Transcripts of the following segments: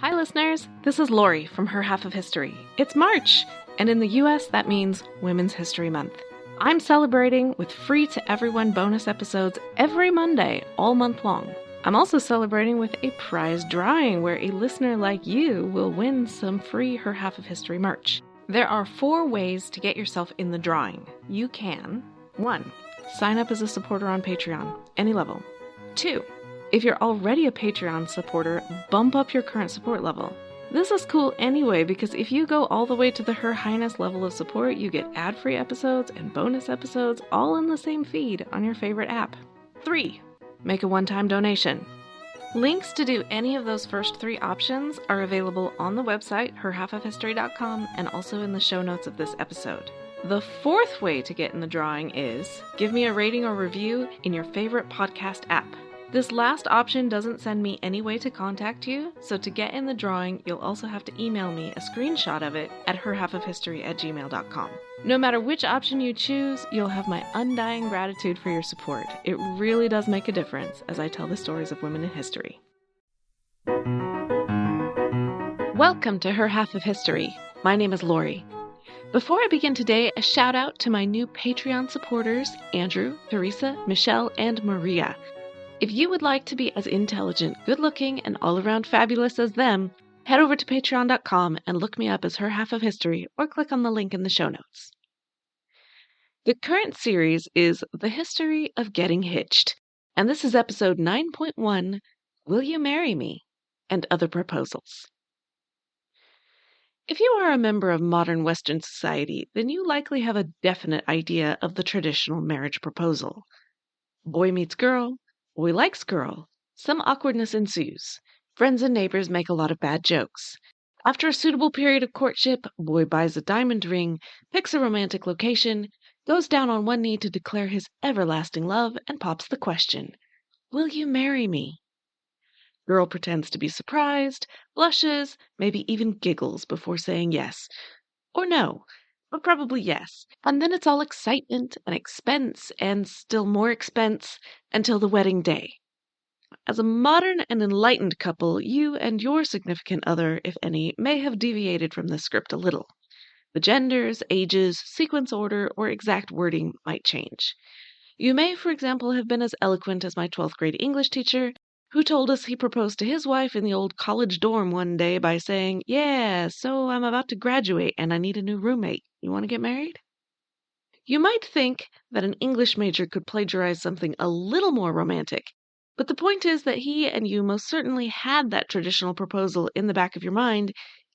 Hi, listeners. This is Lori from Her Half of History. It's March, and in the US, that means Women's History Month. I'm celebrating with free-to-everyone bonus episodes every Monday, all month long. I'm also celebrating with a prize drawing where a listener like you will win some free Her Half of History merch. There are 4 ways to get yourself in the drawing. You can 1. Sign up as a supporter on Patreon, any level. 2. If you're already a Patreon supporter, bump up your current support level. This is cool anyway because if you go all the way to the Her Highness level of support, you get ad-free episodes and bonus episodes all in the same feed on your favorite app. 3. Make a one-time donation. Links to do any of those first 3 options are available on the website, herhalfofhistory.com, and also in the show notes of this episode. The 4th way to get in the drawing is give me a rating or review in your favorite podcast app. This last option doesn't send me any way to contact you, so to get in the drawing, you'll also have to email me a screenshot of it at herhalfofhistory@gmail.com. No matter which option you choose, you'll have my undying gratitude for your support. It really does make a difference as I tell the stories of women in history. Welcome to Her Half of History. My name is Lori. Before I begin today, a shout out to my new Patreon supporters, Andrew, Teresa, Michelle, and Maria. If you would like to be as intelligent, good-looking, and all-around fabulous as them, head over to patreon.com and look me up as Her Half of History or click on the link in the show notes. The current series is The History of Getting Hitched, and this is episode 9.1, Will You Marry Me? And Other Proposals. If you are a member of modern Western society, then you likely have a definite idea of the traditional marriage proposal. Boy meets girl. Boy likes girl. Some awkwardness ensues. Friends and neighbors make a lot of bad jokes. After a suitable period of courtship, boy buys a diamond ring, picks a romantic location, goes down on one knee to declare his everlasting love, and pops the question, "Will you marry me?" Girl pretends to be surprised, blushes, maybe even giggles before saying yes. Or no, but probably yes. And then it's all excitement and expense and still more expense until the wedding day. As a modern and enlightened couple, you and your significant other, if any, may have deviated from this script a little. The genders, ages, sequence order, or exact wording might change. You may, for example, have been as eloquent as my 12th grade English teacher, who told us he proposed to his wife in the old college dorm one day by saying, "Yeah, so I'm about to graduate and I need a new roommate. You want to get married?" You might think that an English major could plagiarize something a little more romantic, but the point is that he and you most certainly had that traditional proposal in the back of your mind,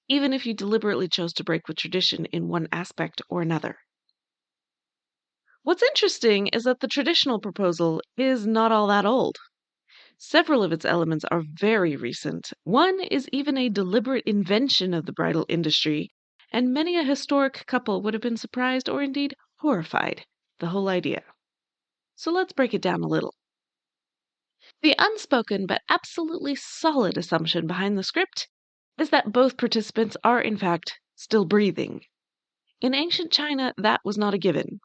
even if you deliberately chose to break with tradition in one aspect or another. What's interesting is that the traditional proposal is not all that old. Several of its elements are very recent. One is even a deliberate invention of the bridal industry, and many a historic couple would have been surprised or indeed horrified the whole idea. So let's break it down a little. The unspoken but absolutely solid assumption behind the script is that both participants are in fact still breathing. In ancient China, that was not a given.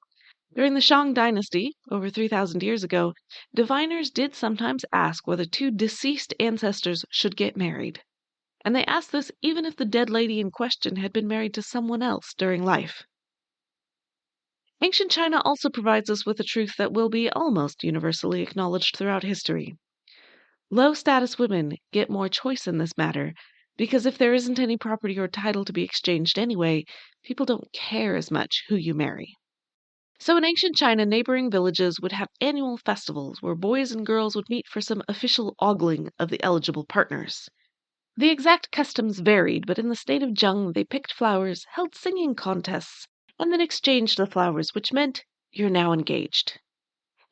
During the Shang dynasty, over 3,000 years ago, diviners did sometimes ask whether 2 deceased ancestors should get married. And they asked this even if the dead lady in question had been married to someone else during life. Ancient China also provides us with a truth that will be almost universally acknowledged throughout history. Low-status women get more choice in this matter, because if there isn't any property or title to be exchanged anyway, people don't care as much who you marry. So in ancient China, neighboring villages would have annual festivals where boys and girls would meet for some official ogling of the eligible partners. The exact customs varied, but in the state of Zheng, they picked flowers, held singing contests, and then exchanged the flowers, which meant you're now engaged.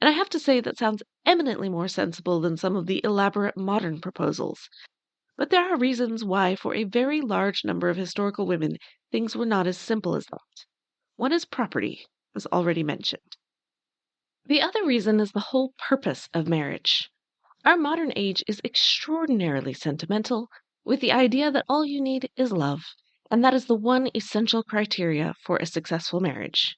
And I have to say that sounds eminently more sensible than some of the elaborate modern proposals. But there are reasons why, for a very large number of historical women, things were not as simple as that. One is property, as already mentioned. The other reason is the whole purpose of marriage. Our modern age is extraordinarily sentimental, with the idea that all you need is love, and that is the one essential criteria for a successful marriage.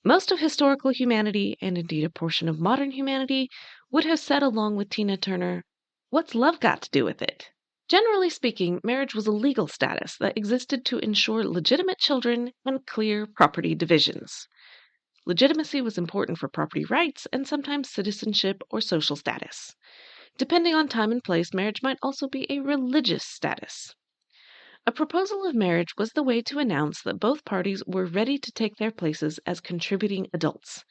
Most of historical humanity, and indeed a portion of modern humanity, would have said along with Tina Turner, "What's love got to do with it?" Generally speaking, marriage was a legal status that existed to ensure legitimate children and clear property divisions. Legitimacy was important for property rights and sometimes citizenship or social status. Depending on time and place, marriage might also be a religious status. A proposal of marriage was the way to announce that both parties were ready to take their places as contributing adults.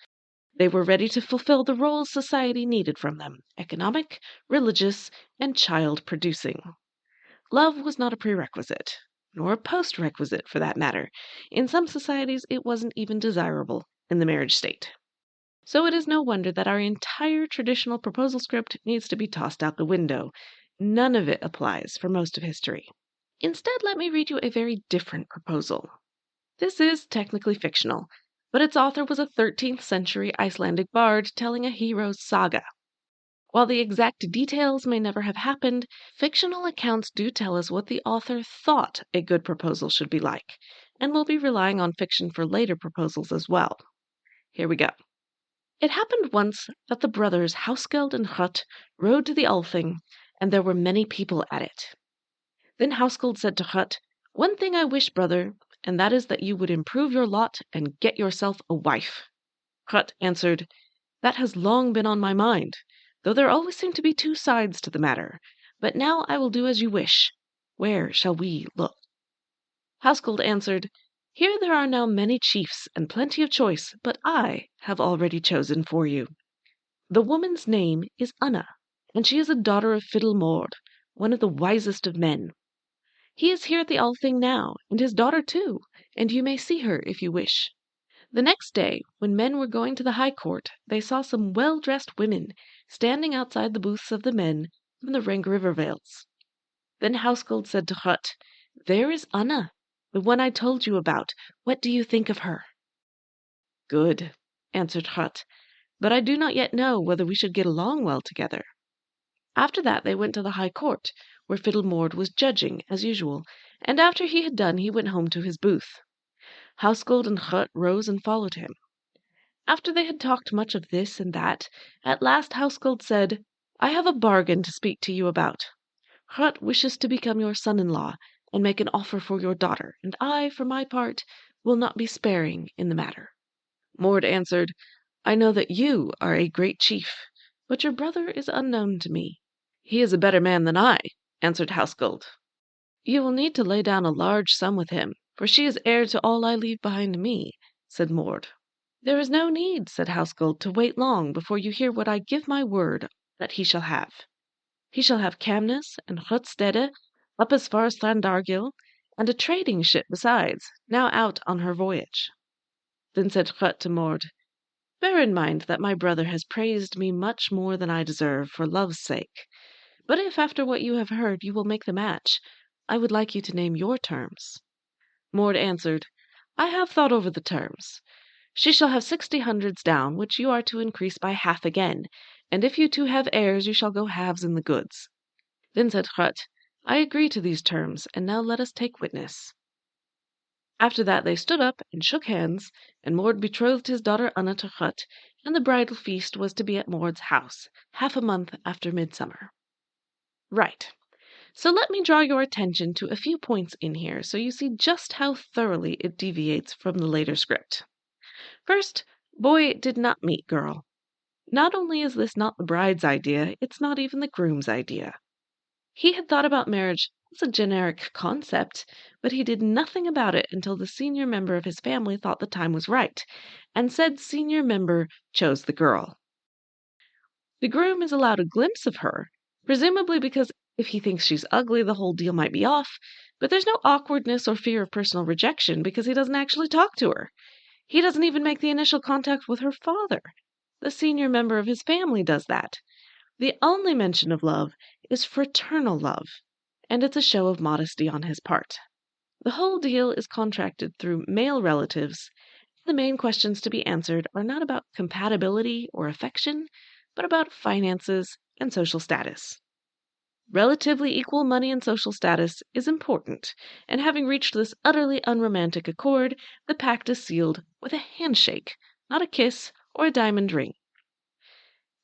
They were ready to fulfill the roles society needed from them: economic, religious, and child producing. Love was not a prerequisite, nor a postrequisite for that matter. In some societies, it wasn't even desirable in the marriage state. So it is no wonder that our entire traditional proposal script needs to be tossed out the window. None of it applies for most of history. Instead, let me read you a very different proposal. This is technically fictional, but its author was a 13th century Icelandic bard telling a hero's saga. While the exact details may never have happened, fictional accounts do tell us what the author thought a good proposal should be like, and we'll be relying on fiction for later proposals as well. Here we go. It happened once that the brothers Hauskeld and Hut rode to the Althing, and there were many people at it. Then Hauskeld said to Hut, "One thing I wish, brother, and that is that you would improve your lot and get yourself a wife." Hut answered, "That has long been on my mind, though there always seem to be two sides to the matter. But now I will do as you wish. Where shall we look?" Housegold answered, "Here there are now many chiefs and plenty of choice, but I have already chosen for you. The woman's name is Anna, and she is a daughter of Fiddlemord, one of the wisest of men. He is here at the Althing now, and his daughter too, and you may see her if you wish." The next day, when men were going to the high court, they saw some well-dressed women standing outside the booths of the men from the Rangrivervales. Then Housegold said to Hut, "There is Anna, the one I told you about. What do you think of her?" "Good," answered Hut, "but I do not yet know whether we should get along well together." After that they went to the high court, where Fiddlemord was judging as usual, and after he had done he went home to his booth. Housegold and Hut rose and followed him. After they had talked much of this and that, at last Housegold said, "I have a bargain to speak to you about. Hut wishes to become your son-in-law and make an offer for your daughter, and I, for my part, will not be sparing in the matter." Mord answered, "I know that you are a great chief, but your brother is unknown to me." "He is a better man than I," answered Housegold. "You will need to lay down a large sum with him, for she is heir to all I leave behind me," said Mord. "There is no need," said Housegold, "to wait long before you hear what I give my word that he shall have. He shall have Camness and Hutstede up as far as Llandargil, and a trading ship besides, now out on her voyage." Then said Hut to Mord, "Bear in mind that my brother has praised me much more than I deserve for love's sake. But if after what you have heard you will make the match, I would like you to name your terms." Mord answered, "I have thought over the terms. She shall have 60 hundreds down, which you are to increase by half again, and if you two have heirs you shall go halves in the goods." Then said Hut, "I agree to these terms, and now let us take witness." After that they stood up and shook hands, and Mord betrothed his daughter Anna to Hut, and the bridal feast was to be at Mord's house, half a month after midsummer. Right. So let me draw your attention to a few points in here so you see just how thoroughly it deviates from the later script. First, boy did not meet girl. Not only is this not the bride's idea, it's not even the groom's idea. He had thought about marriage as a generic concept, but he did nothing about it until the senior member of his family thought the time was right, and said senior member chose the girl. The groom is allowed a glimpse of her, presumably because if he thinks she's ugly, the whole deal might be off, but there's no awkwardness or fear of personal rejection because he doesn't actually talk to her. He doesn't even make the initial contact with her father. The senior member of his family does that. The only mention of love is fraternal love, and it's a show of modesty on his part. The whole deal is contracted through male relatives. The main questions to be answered are not about compatibility or affection, but about finances and social status. Relatively equal money and social status is important, and having reached this utterly unromantic accord, the pact is sealed with a handshake, not a kiss or a diamond ring.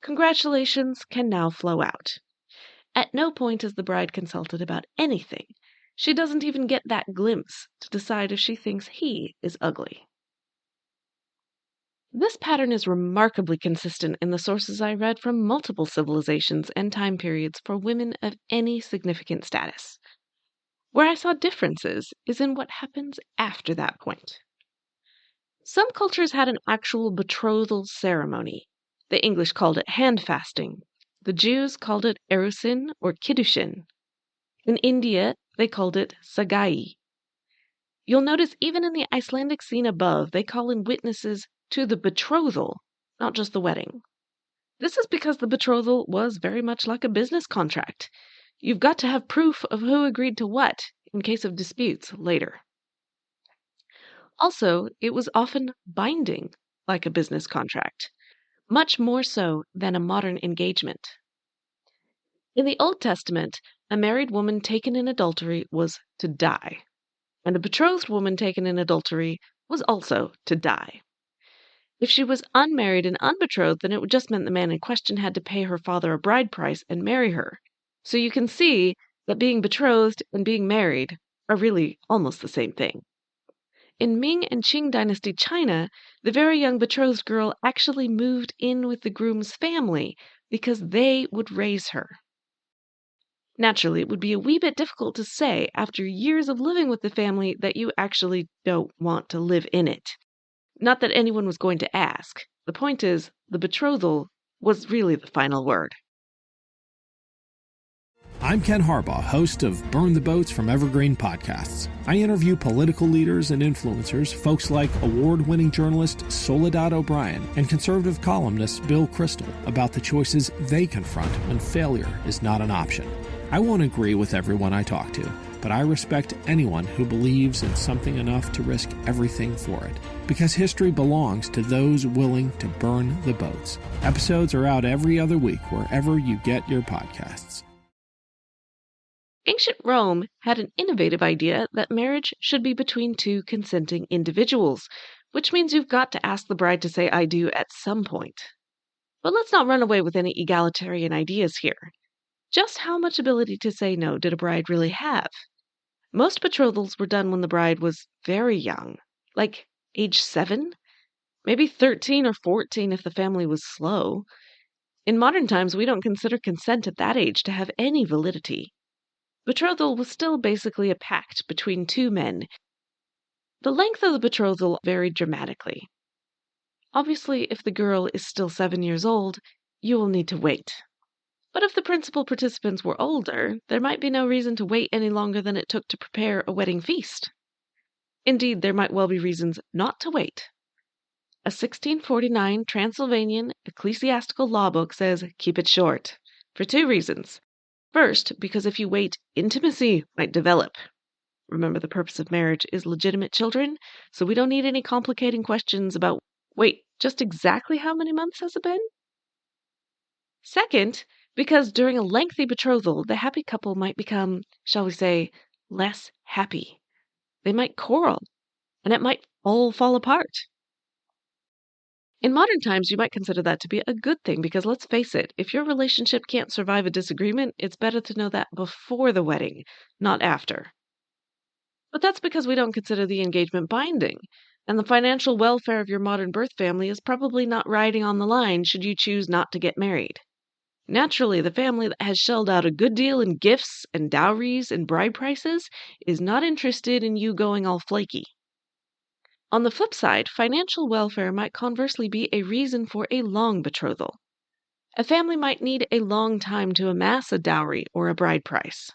Congratulations can now flow out. At no point is the bride consulted about anything. She doesn't even get that glimpse to decide if she thinks he is ugly. This pattern is remarkably consistent in the sources I read from multiple civilizations and time periods for women of any significant status. Where I saw differences is in what happens after that point. Some cultures had an actual betrothal ceremony. The English called it hand-fasting. The Jews called it erusin or kiddushin. In India, they called it sagai. You'll notice even in the Icelandic scene above, they call in witnesses to the betrothal, not just the wedding. This is because the betrothal was very much like a business contract. You've got to have proof of who agreed to what in case of disputes later. Also, it was often binding, like a business contract, much more so than a modern engagement. In the Old Testament, a married woman taken in adultery was to die, and a betrothed woman taken in adultery was also to die. If she was unmarried and unbetrothed, then it just meant the man in question had to pay her father a bride price and marry her. So you can see that being betrothed and being married are really almost the same thing. In Ming and Qing dynasty China, the very young betrothed girl actually moved in with the groom's family because they would raise her. Naturally, it would be a wee bit difficult to say after years of living with the family that you actually don't want to live in it. Not that anyone was going to ask. The point is, the betrothal was really the final word. I'm Ken Harbaugh, host of Burn the Boats from Evergreen Podcasts. I interview political leaders and influencers, folks like award-winning journalist Soledad O'Brien and conservative columnist Bill Kristol about the choices they confront when failure is not an option. I won't agree with everyone I talk to, but I respect anyone who believes in something enough to risk everything for it. Because history belongs to those willing to burn the boats. Episodes are out every other week wherever you get your podcasts. Ancient Rome had an innovative idea that marriage should be between two consenting individuals, which means you've got to ask the bride to say I do at some point. But let's not run away with any egalitarian ideas here. Just how much ability to say no did a bride really have? Most betrothals were done when the bride was very young, like age 7, maybe 13 or 14 if the family was slow. In modern times, we don't consider consent at that age to have any validity. Betrothal was still basically a pact between two men. The length of the betrothal varied dramatically. Obviously, if the girl is still 7 years old, you will need to wait. But if the principal participants were older, there might be no reason to wait any longer than it took to prepare a wedding feast. Indeed, there might well be reasons not to wait. A 1649 Transylvanian ecclesiastical law book says keep it short, for two reasons. First, because if you wait, intimacy might develop. Remember, the purpose of marriage is legitimate children, so we don't need any complicating questions about, wait, just exactly how many months has it been? Second, because during a lengthy betrothal, the happy couple might become, shall we say, less happy. They might quarrel, and it might all fall apart. In modern times, you might consider that to be a good thing because let's face it, if your relationship can't survive a disagreement, it's better to know that before the wedding, not after. But that's because we don't consider the engagement binding, and the financial welfare of your modern birth family is probably not riding on the line should you choose not to get married. Naturally, the family that has shelled out a good deal in gifts and dowries and bride prices is not interested in you going all flaky. On the flip side, financial welfare might conversely be a reason for a long betrothal. A family might need a long time to amass a dowry or a bride price.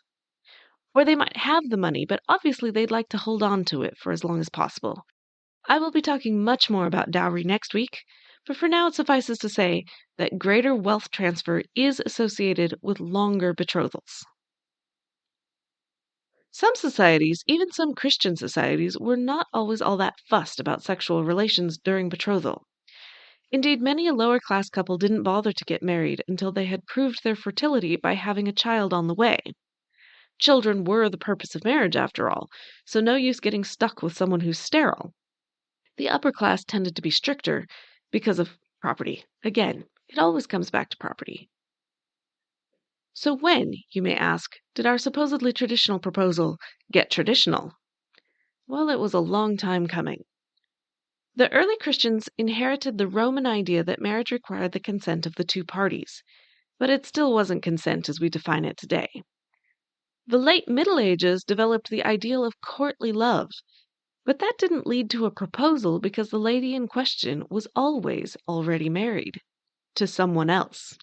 Or they might have the money, but obviously they'd like to hold on to it for as long as possible. I will be talking much more about dowry next week, but for now it suffices to say that greater wealth transfer is associated with longer betrothals. Some societies, even some Christian societies, were not always all that fussed about sexual relations during betrothal. Indeed, many a lower-class couple didn't bother to get married until they had proved their fertility by having a child on the way. Children were the purpose of marriage, after all, so no use getting stuck with someone who's sterile. The upper class tended to be stricter because of property. Again, it always comes back to property. So when, you may ask, did our supposedly traditional proposal get traditional? Well, it was a long time coming. The early Christians inherited the Roman idea that marriage required the consent of the two parties, but it still wasn't consent as we define it today. The late Middle Ages developed the ideal of courtly love, but that didn't lead to a proposal because the lady in question was always already married to someone else.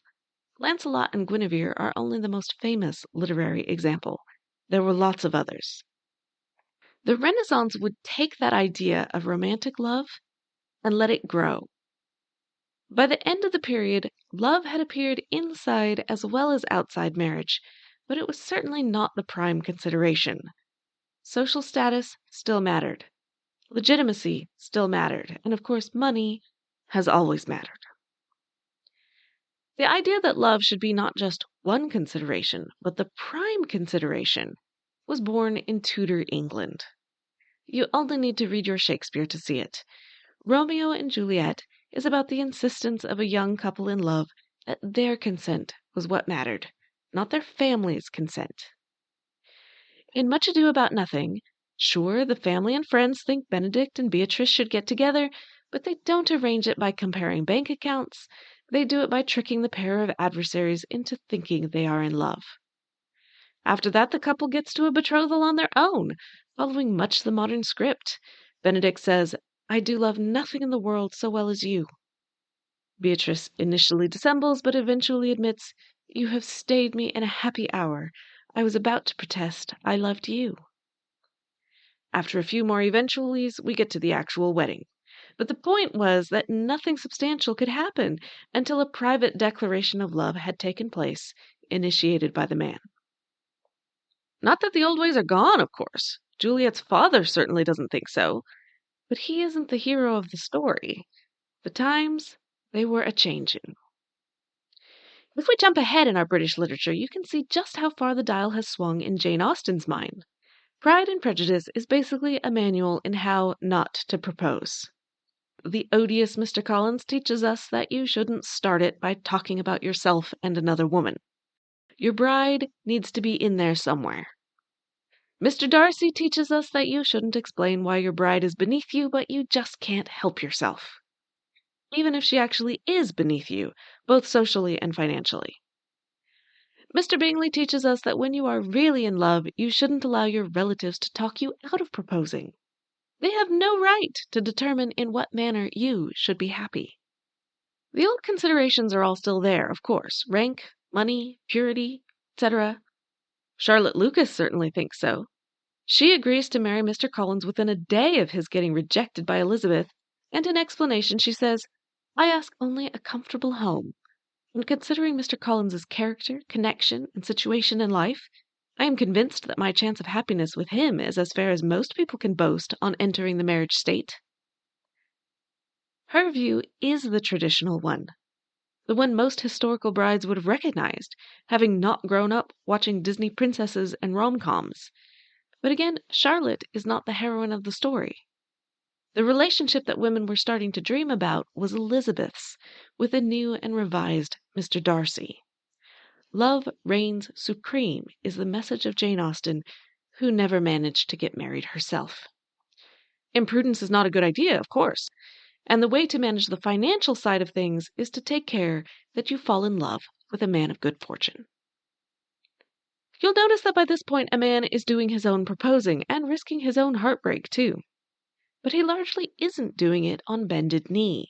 Lancelot and Guinevere are only the most famous literary example. There were lots of others. The Renaissance would take that idea of romantic love and let it grow. By the end of the period, love had appeared inside as well as outside marriage, but it was certainly not the prime consideration. Social status still mattered. Legitimacy still mattered, and of course, money has always mattered. The idea that love should be not just one consideration, but the prime consideration, was born in Tudor England. You only need to read your Shakespeare to see it. Romeo and Juliet is about the insistence of a young couple in love that their consent was what mattered, not their family's consent. In Much Ado About Nothing, sure, the family and friends think Benedict and Beatrice should get together, but they don't arrange it by comparing bank accounts. They do it by tricking the pair of adversaries into thinking they are in love. After that, the couple gets to a betrothal on their own, following much the modern script. Benedict says, "I do love nothing in the world so well as you." Beatrice initially dissembles, but eventually admits, "You have stayed me in a happy hour. I was about to protest I loved you." After a few more eventualities, we get to the actual wedding. But the point was that nothing substantial could happen until a private declaration of love had taken place, initiated by the man. Not that the old ways are gone, of course. Juliet's father certainly doesn't think so. But he isn't the hero of the story. The times, they were a-changin'. If we jump ahead in our British literature, you can see just how far the dial has swung in Jane Austen's mind. Pride and Prejudice is basically a manual in how not to propose. The odious Mr. Collins teaches us that you shouldn't start it by talking about yourself and another woman. Your bride needs to be in there somewhere. Mr. Darcy teaches us that you shouldn't explain why your bride is beneath you, but you just can't help yourself. Even if she actually is beneath you, both socially and financially. Mr. Bingley teaches us that when you are really in love, you shouldn't allow your relatives to talk you out of proposing. They have no right to determine in what manner you should be happy. The old considerations are all still there, of course. Rank, money, purity, etc. Charlotte Lucas certainly thinks so. She agrees to marry Mr. Collins within a day of his getting rejected by Elizabeth, and in explanation she says, "I ask only a comfortable home. And considering Mr. Collins's character, connection, and situation in life, I am convinced that my chance of happiness with him is as fair as most people can boast on entering the marriage state." Her view is the traditional one, the one most historical brides would have recognized, having not grown up watching Disney princesses and rom-coms. But again, Charlotte is not the heroine of the story. The relationship that women were starting to dream about was Elizabeth's, with a new and revised Mr. Darcy. Love reigns supreme is the message of Jane Austen, who never managed to get married herself. Imprudence is not a good idea, of course, and the way to manage the financial side of things is to take care that you fall in love with a man of good fortune. You'll notice that by this point a man is doing his own proposing and risking his own heartbreak, too. But he largely isn't doing it on bended knee.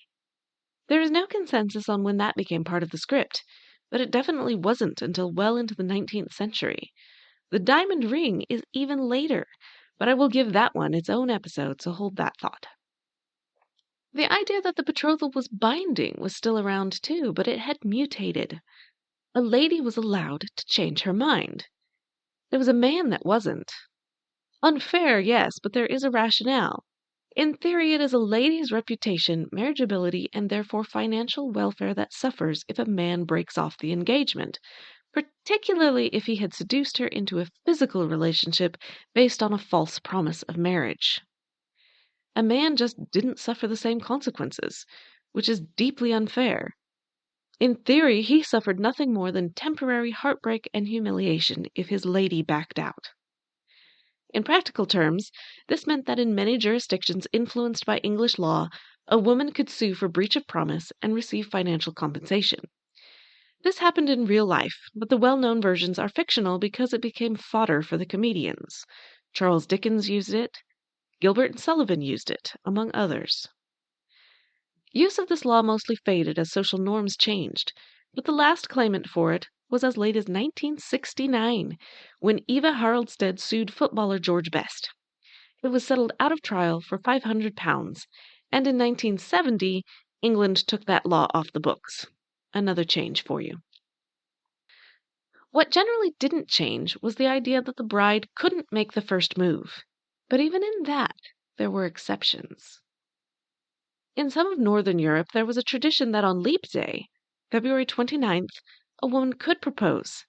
There is no consensus on when that became part of the script, but it definitely wasn't until well into the 19th century. The diamond ring is even later, but I will give that one its own episode, so hold that thought. The idea that the betrothal was binding was still around too, but it had mutated. A lady was allowed to change her mind. There was a man that wasn't. Unfair, yes, but there is a rationale. In theory, it is a lady's reputation, marriageability, and therefore financial welfare that suffers if a man breaks off the engagement, particularly if he had seduced her into a physical relationship based on a false promise of marriage. A man just didn't suffer the same consequences, which is deeply unfair. In theory, he suffered nothing more than temporary heartbreak and humiliation if his lady backed out. In practical terms, this meant that in many jurisdictions influenced by English law, a woman could sue for breach of promise and receive financial compensation. This happened in real life, but the well-known versions are fictional because it became fodder for the comedians. Charles Dickens used it, Gilbert and Sullivan used it, among others. Use of this law mostly faded as social norms changed, but the last claimant for it was as late as 1969, when Eva Haraldstad sued footballer George Best. It was settled out of trial for £500, and in 1970, England took that law off the books. Another change for you. What generally didn't change was the idea that the bride couldn't make the first move. But even in that, there were exceptions. In some of Northern Europe, there was a tradition that on Leap Day, February 29th, a woman could propose,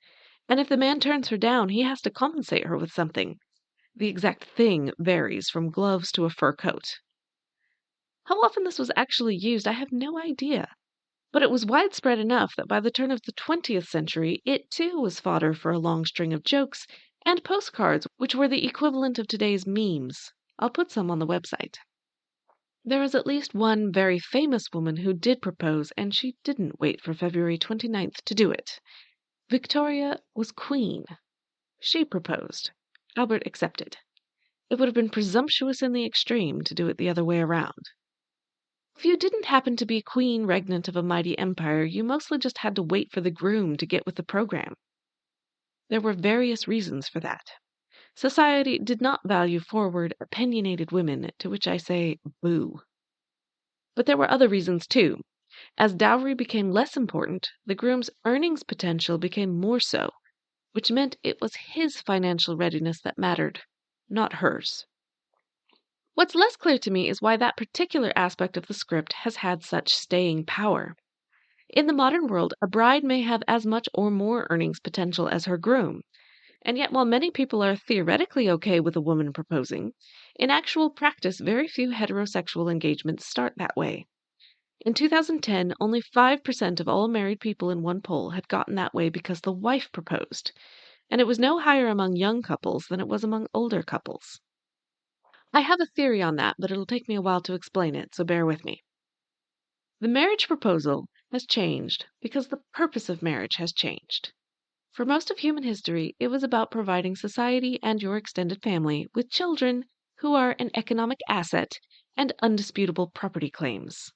and if the man turns her down, he has to compensate her with something. The exact thing varies from gloves to a fur coat. How often this was actually used, I have no idea. But it was widespread enough that by the turn of the 20th century, it too was fodder for a long string of jokes and postcards, which were the equivalent of today's memes. I'll put some on the website. There is at least one very famous woman who did propose, and she didn't wait for February 29th to do it. Victoria was queen. She proposed. Albert accepted. It would have been presumptuous in the extreme to do it the other way around. If you didn't happen to be queen regnant of a mighty empire, you mostly just had to wait for the groom to get with the program. There were various reasons for that. Society did not value forward, opinionated women, to which I say boo. But there were other reasons too. As dowry became less important, the groom's earnings potential became more so, which meant it was his financial readiness that mattered, not hers. What's less clear to me is why that particular aspect of the script has had such staying power. In the modern world, a bride may have as much or more earnings potential as her groom, and yet while many people are theoretically okay with a woman proposing, in actual practice very few heterosexual engagements start that way. In 2010, only 5% of all married people in one poll had gotten that way because the wife proposed, and it was no higher among young couples than it was among older couples. I have a theory on that, but it'll take me a while to explain it, so bear with me. The marriage proposal has changed because the purpose of marriage has changed. For most of human history, it was about providing society and your extended family with children who are an economic asset and undisputable property claims.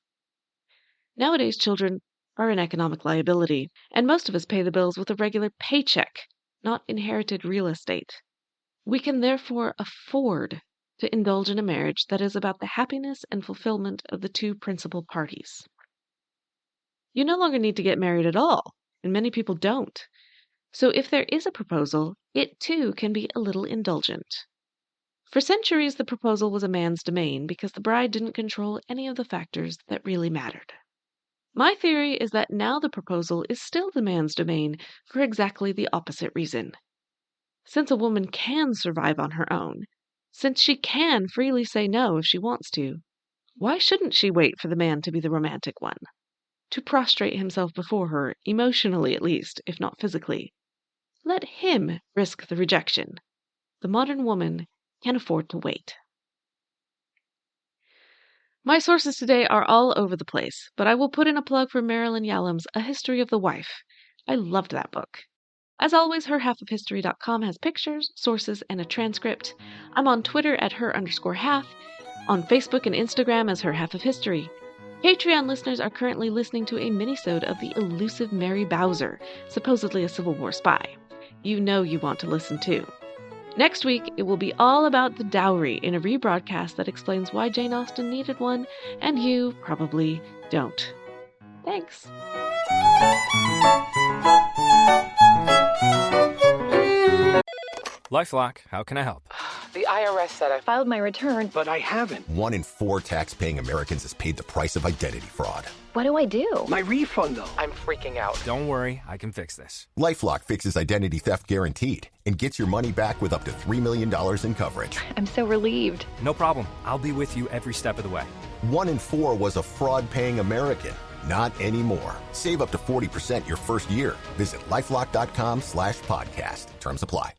Nowadays, children are an economic liability, and most of us pay the bills with a regular paycheck, not inherited real estate. We can therefore afford to indulge in a marriage that is about the happiness and fulfillment of the two principal parties. You no longer need to get married at all, and many people don't. So if there is a proposal, it too can be a little indulgent. For centuries, the proposal was a man's domain because the bride didn't control any of the factors that really mattered. My theory is that now the proposal is still the man's domain for exactly the opposite reason. Since a woman can survive on her own, since she can freely say no if she wants to, why shouldn't she wait for the man to be the romantic one? To prostrate himself before her, emotionally at least, if not physically. Let him risk the rejection. The modern woman can afford to wait. My sources today are all over the place, but I will put in a plug for Marilyn Yalom's A History of the Wife. I loved that book. As always, herhalfofhistory.com has pictures, sources, and a transcript. I'm on Twitter at her_half, on Facebook and Instagram as Her Half of History. Patreon listeners are currently listening to a minisode of the elusive Mary Bowser, supposedly a Civil War spy. You know you want to listen too. Next week, it will be all about the dowry in a rebroadcast that explains why Jane Austen needed one, and you probably don't. Thanks. LifeLock, how can I help? The IRS said I filed my return, But I haven't. 1 in 4 tax-paying Americans has paid the price of identity fraud. What do I do? My refund, though. I'm freaking out. Don't worry, I can fix this. LifeLock fixes identity theft guaranteed and gets your money back with up to $3 million in coverage. I'm so relieved. No problem. I'll be with you every step of the way. 1 in 4 was a fraud-paying American. Not anymore. Save up to 40% your first year. Visit LifeLock.com/podcast. Terms apply.